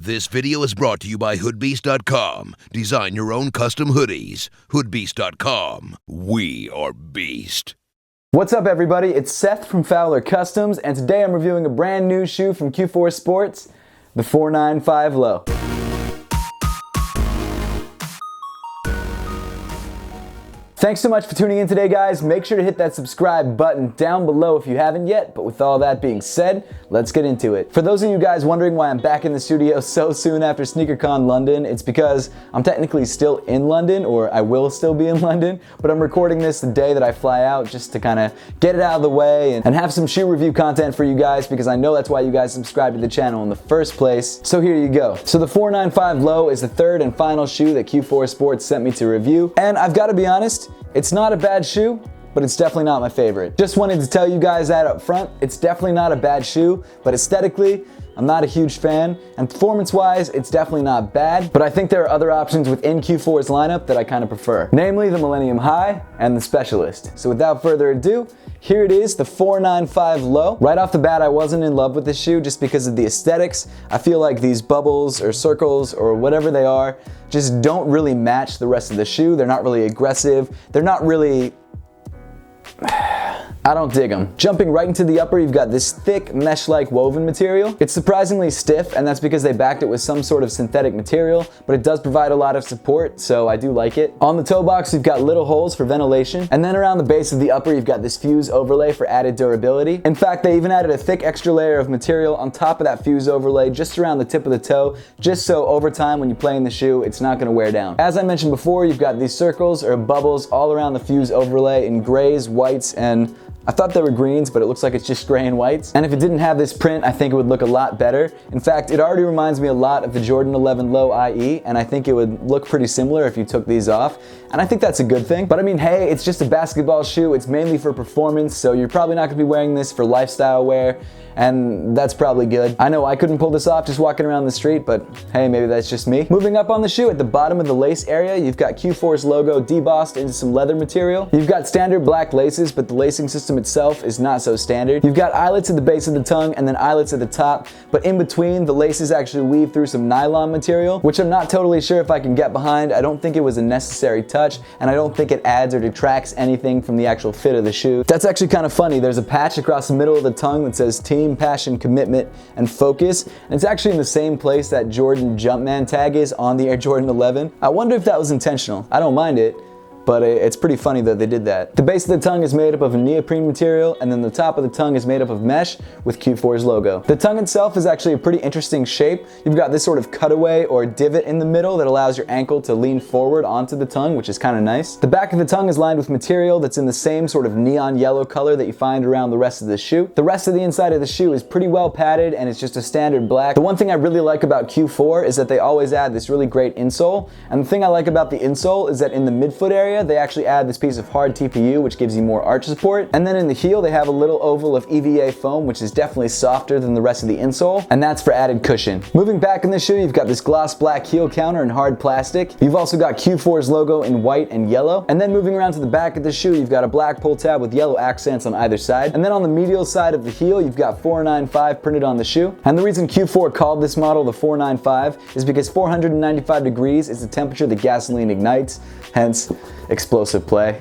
This video is brought to you by hoodbeast.com. Design your own custom hoodies. hoodbeast.com. We are beast. What's up, everybody? It's Seth from Fowler Customs, and today I'm reviewing a brand new shoe from Q4 Sports, the 495 Low. Thanks so much for tuning in today, guys. Make sure to hit that subscribe button down below if you haven't yet, but with all that being said, let's get into it. For those of you guys wondering why I'm back in the studio so soon after SneakerCon London, it's because I'm technically still in London, or I will still be in London, but I'm recording this the day that I fly out just to kind of get it out of the way and have some shoe review content for you guys, because I know that's why you guys subscribe to the channel in the first place. So here you go. So the 495 Low is the third and final shoe that Q4 Sports sent me to review, and I've got to be honest, it's not a bad shoe, but it's definitely not my favorite. Just wanted to tell you guys that up front. It's definitely not a bad shoe, but aesthetically, I'm not a huge fan, and performance-wise, it's definitely not bad, but I think there are other options within Q4's lineup that I kind of prefer, namely the Millennium High and the Specialist. So without further ado, here it is, the 495 Low. Right off the bat, I wasn't in love with this shoe just because of the aesthetics. I feel like these bubbles or circles or whatever they are just don't really match the rest of the shoe. They're not really aggressive. They're not really... I don't dig them. Jumping right into the upper, you've got this thick mesh-like woven material. It's surprisingly stiff, and that's because they backed it with some sort of synthetic material, but it does provide a lot of support, so I do like it. On the toe box, you've got little holes for ventilation, and then around the base of the upper, you've got this fuse overlay for added durability. In fact, they even added a thick extra layer of material on top of that fuse overlay just around the tip of the toe, just so over time when you play in the shoe, it's not gonna wear down. As I mentioned before, you've got these circles or bubbles all around the fuse overlay in grays, whites, and I thought they were greens, but it looks like it's just gray and whites. And if it didn't have this print, I think it would look a lot better. In fact, it already reminds me a lot of the Jordan 11 Low IE, and I think it would look pretty similar if you took these off. And I think that's a good thing. But I mean, hey, it's just a basketball shoe. It's mainly for performance, so you're probably not gonna be wearing this for lifestyle wear, and that's probably good. I know I couldn't pull this off just walking around the street, but hey, maybe that's just me. Moving up on the shoe, at the bottom of the lace area, you've got Q4's logo debossed into some leather material. You've got standard black laces, but the lacing system itself is not so standard. You've got eyelets at the base of the tongue and then eyelets at the top, but in between, the laces actually weave through some nylon material, which I'm not totally sure if I can get behind. I don't think it was a necessary touch, and I don't think it adds or detracts anything from the actual fit of the shoe. That's actually kind of funny. There's a patch across the middle of the tongue that says Team, Passion, Commitment, and Focus, and it's actually in the same place that Jordan Jumpman tag is on the Air Jordan 11. I wonder if that was intentional. I don't mind it, but it's pretty funny that they did that. The base of the tongue is made up of a neoprene material, and then the top of the tongue is made up of mesh with Q4's logo. The tongue itself is actually a pretty interesting shape. You've got this sort of cutaway or divot in the middle that allows your ankle to lean forward onto the tongue, which is kind of nice. The back of the tongue is lined with material that's in the same sort of neon yellow color that you find around the rest of the shoe. The rest of the inside of the shoe is pretty well padded, and it's just a standard black. The one thing I really like about Q4 is that they always add this really great insole, and the thing I like about the insole is that in the midfoot area, they actually add this piece of hard TPU, which gives you more arch support. And then in the heel, they have a little oval of EVA foam, which is definitely softer than the rest of the insole, and that's for added cushion. Moving back in the shoe, you've got this gloss black heel counter in hard plastic. You've also got Q4's logo in white and yellow. And then moving around to the back of the shoe, you've got a black pull tab with yellow accents on either side. And then on the medial side of the heel, you've got 495 printed on the shoe. And the reason Q4 called this model the 495 is because 495 degrees is the temperature that gasoline ignites, hence explosive play.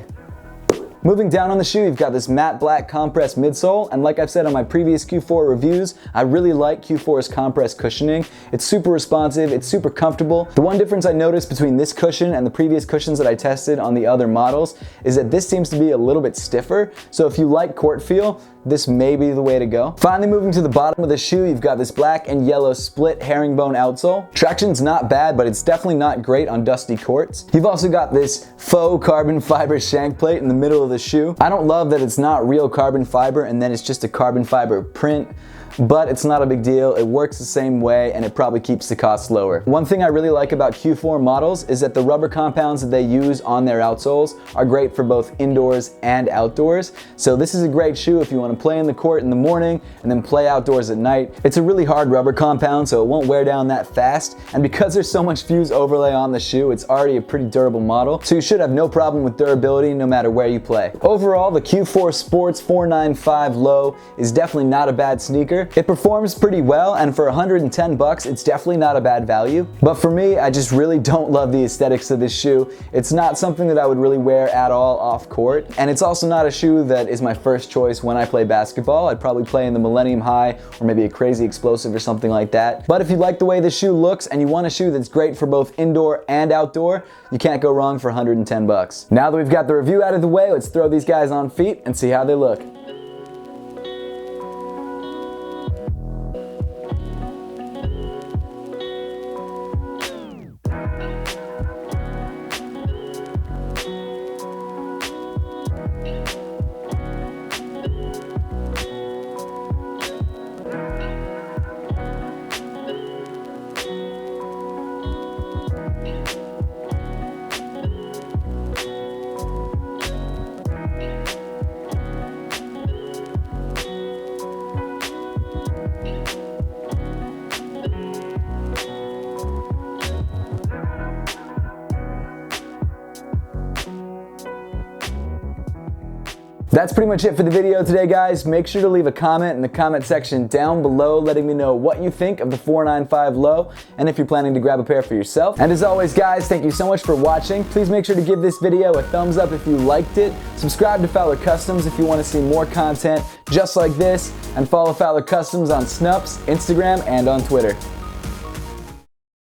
Moving down on the shoe, you've got this matte black compressed midsole, and like I've said on my previous Q4 reviews, I really like Q4's compressed cushioning. It's super responsive, it's super comfortable. The one difference I noticed between this cushion and the previous cushions that I tested on the other models is that this seems to be a little bit stiffer, so if you like court feel, this may be the way to go. Finally, moving to the bottom of the shoe, you've got this black and yellow split herringbone outsole. Traction's not bad, but it's definitely not great on dusty courts. You've also got this faux carbon fiber shank plate in the middle of the shoe. I don't love that it's not real carbon fiber and then it's just a carbon fiber print, but it's not a big deal. It works the same way, and it probably keeps the cost lower. One thing I really like about Q4 models is that the rubber compounds that they use on their outsoles are great for both indoors and outdoors. So this is a great shoe if you want to play in the court in the morning and then play outdoors at night. It's a really hard rubber compound, so it won't wear down that fast. And because there's so much fuse overlay on the shoe, it's already a pretty durable model. So you should have no problem with durability no matter where you play. Overall, the Q4 Sports 495 Low is definitely not a bad sneaker. It performs pretty well, and for 110 bucks, it's definitely not a bad value. But for me, I just really don't love the aesthetics of this shoe. It's not something that I would really wear at all off court, and it's also not a shoe that is my first choice when I play basketball. I'd probably play in the Millennium High or maybe a Crazy Explosive or something like that. But if you like the way this shoe looks and you want a shoe that's great for both indoor and outdoor, you can't go wrong for 110 bucks. Now that we've got the review out of the way, let's throw these guys on feet and see how they look. That's pretty much it for the video today, guys. Make sure to leave a comment in the comment section down below letting me know what you think of the 495 Low and if you're planning to grab a pair for yourself. And as always, guys, thank you so much for watching. Please make sure to give this video a thumbs up if you liked it. Subscribe to Fowler Customs if you want to see more content just like this, and follow Fowler Customs on Snups, Instagram, and on Twitter.